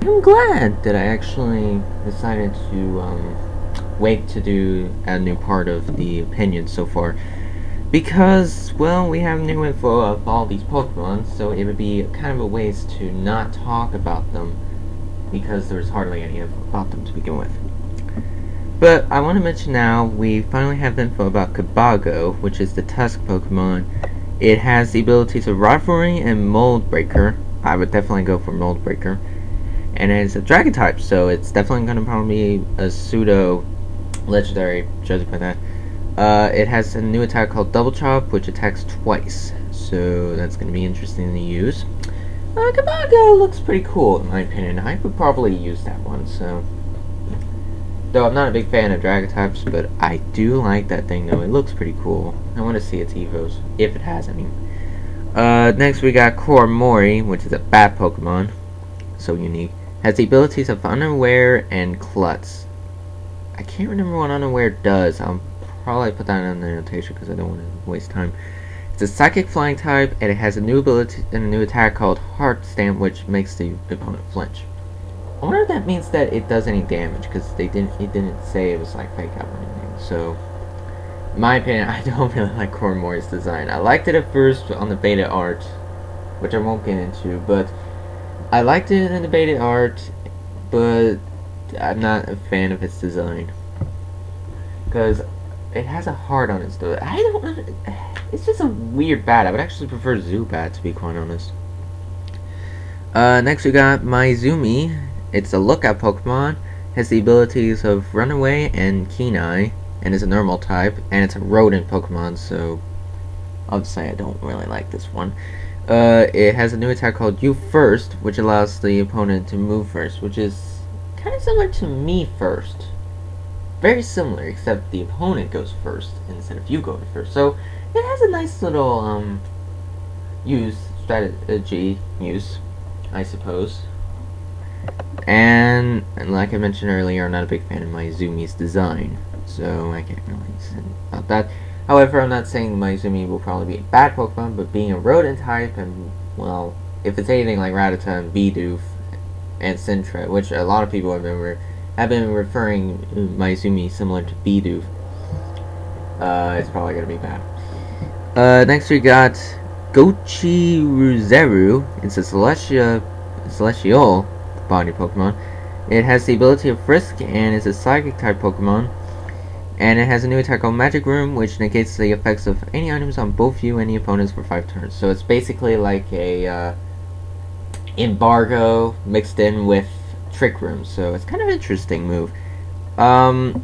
I'm glad that I actually decided to wait to do a new part of the opinion so far. Because, well, we have new info of all these Pokemon, so it would be kind of a waste to not talk about them, because there's hardly any info about them to begin with. But I want to mention now, we finally have info about Kabongo, which is the Tusk Pokemon. It has the abilities of Rivalry and Mold Breaker. I would definitely go for Mold Breaker. And it's a Dragon type, so it's definitely going to probably be a pseudo legendary, judging by that. It has a new attack called Double Chop, which attacks twice, so that's going to be interesting to use. Kabongo looks pretty cool in my opinion. I would probably use that one, so. Though I'm not a big fan of Dragon types, but I do like that thing though. It looks pretty cool. I want to see its evos, if it has any. Next we got Mori, which is a bat Pokemon. So unique. Has the abilities of Unaware and Klutz. I can't remember what Unaware does. I'll probably put that in the annotation because I don't want to waste time. It's a Psychic Flying type, and it has a new ability and a new attack called Heart Stamp, which makes the opponent flinch. I wonder if that means that it does any damage, because it didn't say it was like fake out or anything. So, in my opinion, I don't really like Mori's design. I liked it at first on the beta art, which I won't get into, but I liked it in the beta art, but I'm not a fan of its design. Because it has a heart on its though. It's just a weird bat. I would actually prefer Zubat, to be quite honest. Next we got Zoome. It's a lookout Pokemon. Has the abilities of Runaway and Keen Eye, and is a normal type, and it's a rodent Pokemon, so obviously I don't really like this one. It has a new attack called You First, which allows the opponent to move first, which is kind of similar to Me First. Very similar, except the opponent goes first instead of you going first. So it has a nice little strategy use, I suppose. And like I mentioned earlier, I'm not a big fan of Zoome's design, so I can't really say about that. However, I'm not saying Zoome will probably be a bad Pokemon, but being a rodent type, and, well, if it's anything like Rattata and Bidoof and Sintra, which a lot of people have been referring Zoome similar to Bidoof, it's probably going to be bad. Next we got Gochiruzeru. It's a celestial body Pokemon. It has the ability of Frisk and is a Psychic type Pokemon. And it has a new attack called Magic Room, which negates the effects of any items on both you and the opponents for 5 turns. So it's basically like a Embargo mixed in with Trick Room. So it's kind of an interesting move. The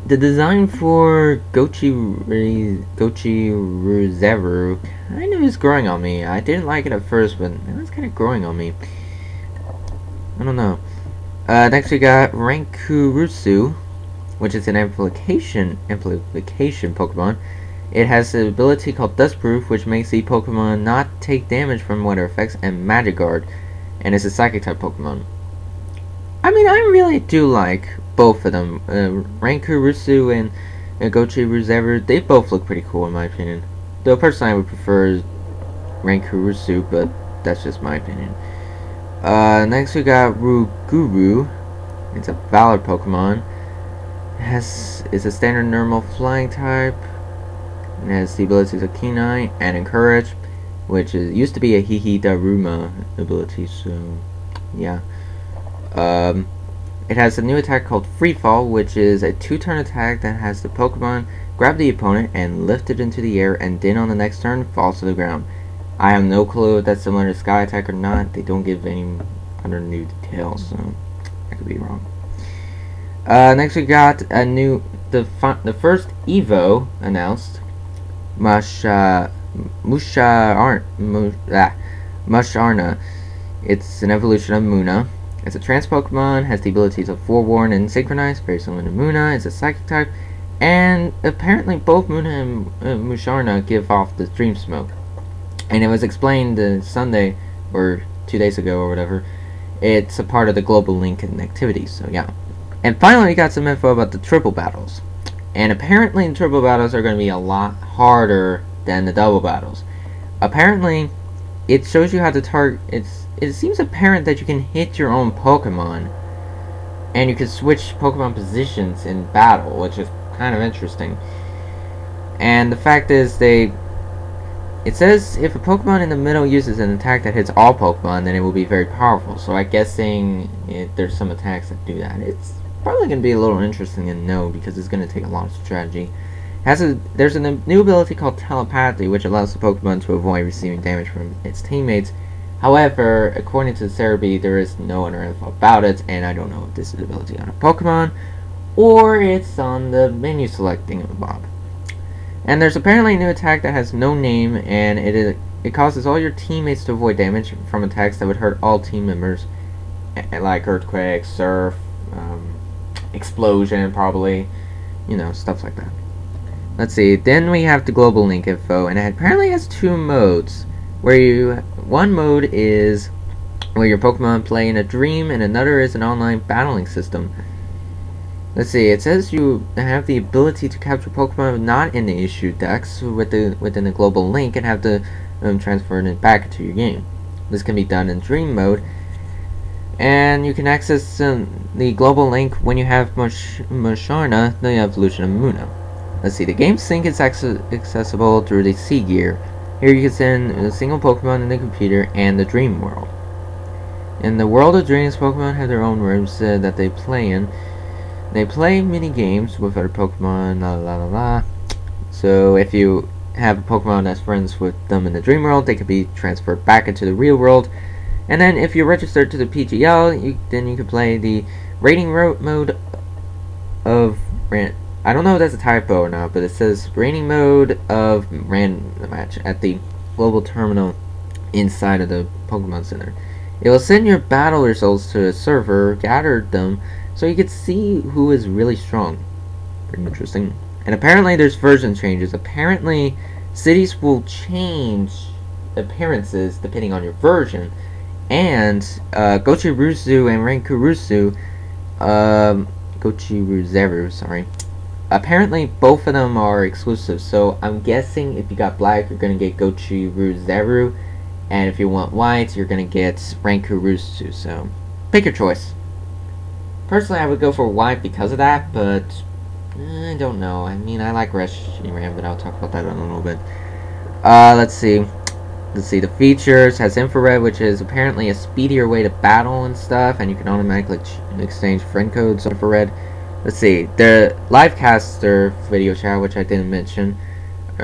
design for Gochiruzeru kind of is growing on me. I didn't like it at first, but now it's kind of growing on me. I don't know. Next we got Rankurusu, which is an amplification Pokemon. It has the ability called Dustproof, which makes the Pokemon not take damage from weather effects, and Magic Guard, and it's a Psychic type Pokemon. I mean, I really do like both of them. Rankurusu and Gochiruzeru, they both look pretty cool in my opinion. Though personally I would prefer Rankurusu, but that's just my opinion. Next we got Ruguru. It's a Valor Pokemon. It's a standard normal flying type. It has the abilities of Keen Eye and Encourage, which used to be a Hihidaruma ability, so yeah. It has a new attack called Free Fall, which is a 2-turn attack that has the Pokemon grab the opponent and lift it into the air, and then on the next turn falls to the ground. I have no clue if that's similar to Sky Attack or not. They don't give any other new details, so I could be wrong. Next we got the first Evo announced. Musharna. It's an evolution of Muna. It's a trance Pokemon, has the abilities of Forewarn and Synchronize, very similar to Muna. It's a Psychic type, and apparently both Muna and Musharna give off the Dream Smoke. And it was explained Sunday, or 2 days ago or whatever, it's a part of the Global Link activities, so yeah. And finally we got some info about the triple battles. And apparently the triple battles are going to be a lot harder than the double battles. Apparently, it shows you how to target, it seems apparent that you can hit your own Pokemon, and you can switch Pokemon positions in battle, which is kind of interesting. And the fact is, it says if a Pokemon in the middle uses an attack that hits all Pokemon, then it will be very powerful. So I'm guessing there's some attacks that do that. It's probably going to be a little interesting to know because it's going to take a lot of strategy. There's a new ability called Telepathy, which allows the Pokemon to avoid receiving damage from its teammates. However, according to Cerebi, there is no other info about it, and I don't know if this is an ability on a Pokemon or it's on the menu selecting of Bob. And there's apparently a new attack that has no name, and it causes all your teammates to avoid damage from attacks that would hurt all team members, like Earthquake, Surf, Explosion, probably, stuff like that. Let's see, then we have the global link info, and it apparently has two modes, one mode is where your Pokemon play in a dream, and another is an online battling system. Let's see, it says you have the ability to capture Pokemon not in the issued decks within the global link and have to transfer it back into your game. This can be done in dream mode, and you can access the global link when you have Musharna, the evolution of Muna. Let's see, the game sync is accessible through the C gear. Here you can send a single Pokemon in the computer and the dream world. In the world of dreams, Pokemon have their own rooms that they play in. They play mini games with other Pokemon, la la la la. So if you have a Pokemon that's friends with them in the dream world, they can be transferred back into the real world. And then if you're registered to the PGL, then you can play the rating mode of I don't know if that's a typo or not, but it says rating mode of random match at the global terminal inside of the Pokemon Center. It will send your battle results to a server, gather them, so you can see who is really strong. Pretty interesting. And apparently there's version changes. Apparently cities will change appearances depending on your version. And Gochiruzu and Gochiruzeru, sorry. Apparently both of them are exclusive, so I'm guessing if you got black, you're gonna get Gochiruzeru, and if you want white, you're gonna get Rankurusu, so pick your choice. Personally, I would go for white because of that, but I don't know. I mean, I like Reshiram, but I'll talk about that in a little bit. Let's see. The features has infrared, which is apparently a speedier way to battle and stuff, and you can automatically exchange friend codes on infrared. Let's see, the livecaster video chat, which I didn't mention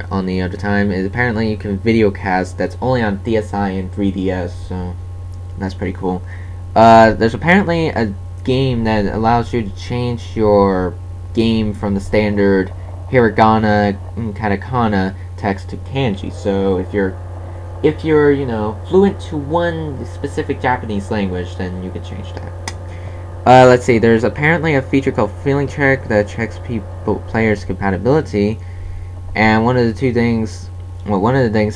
on the other time, is apparently you can video cast. That's only on DSi and 3DS, so that's pretty cool. There's apparently a game that allows you to change your game from the standard hiragana and katakana text to kanji. So if you're fluent to one specific Japanese language, then you can change that. Let's see, there's apparently a feature called Feeling Check that checks players' compatibility, and one of the things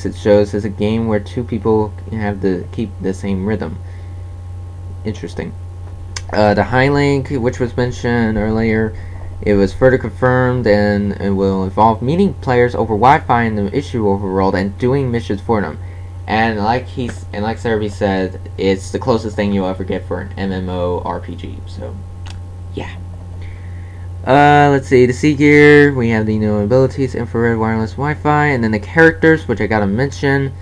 it shows is a game where two people have to keep the same rhythm. Interesting. The High Link, which was mentioned earlier, it was further confirmed, and it will involve meeting players over Wi-Fi in the issue overworld and doing missions for them. And like Cerebi said, it's the closest thing you'll ever get for an MMORPG. So, yeah. Let's see, the C gear, we have the new abilities, infrared, wireless, Wi-Fi, and then the characters, which I gotta mention.